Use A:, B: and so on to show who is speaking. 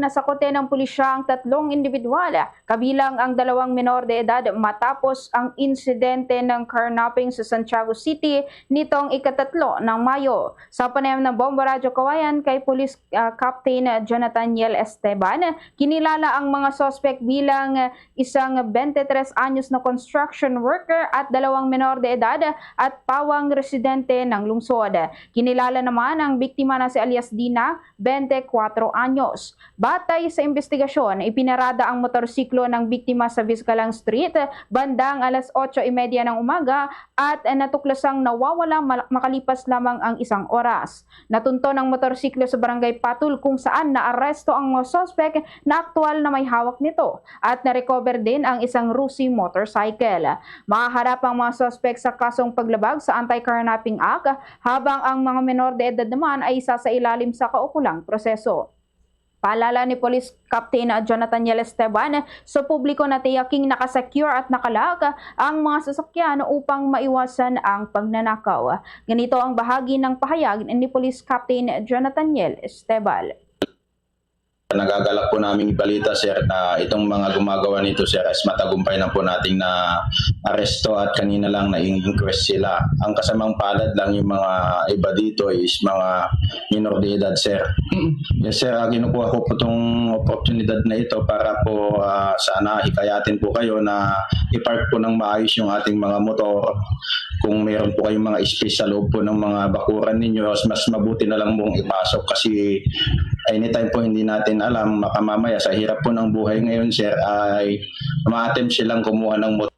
A: Nasakote ng pulisya ang 3 individual, kabilang ang 2 menor de edad matapos ang insidente ng carnapping sa Santiago City nitong ika-3 ng Mayo. Sa panayam ng Bombo Radyo Kawayan kay Police Captain Jonathan Yel Esteban, kinilala ang mga suspect bilang isang 23 anyos na construction worker at 2 menor de edad at pawang residente ng lungsod. Kinilala naman ang biktima na si alias Dina, 24 anyos. Batay sa investigasyon, ipinarada ang motorsiklo ng biktima sa Vizcalang Street bandang alas 8:30 ng umaga at natuklasang nawawala makalipas lamang ang 1 oras. Natunto ng motorsiklo sa Barangay Patul kung saan naaresto ang mga suspect na aktual na may hawak nito at na-recover din ang isang Rusi motorcycle. Mahaharap ang mga suspect sa kasong paglabag sa Anti-Carnapping Act habang ang mga menor de edad naman ay isasailalim sa kaukulang proseso. Paalala ni Police Captain Jonathan Yel Esteban sa publiko na tiyaking nakasecure at nakalock ang mga sasakyan upang maiwasan ang pagnanakaw. Ganito ang bahagi ng pahayag ni Police Captain Jonathan Yel Esteban.
B: Nagagalak po namin ibalita, sir, na itong mga gumagawa nito, sir, is matagumpay na po nating na aresto at kanina lang na-inquest sila. Ang kasamang palad lang yung mga iba dito is mga minor de edad, sir. Yes, sir, kinukuha ko po itong oportunidad na ito para po sana hikayatin po kayo na i-park po ng maayos yung ating mga motor. Kung mayroon po kayong mga space sa loob po ng mga bakuran ninyo, mas mabuti na lang mong ipasok kasi anytime po hindi natin alam, makamamaya sa hirap po ng buhay ngayon, sir, ay ma-attempt silang kumuha ng motor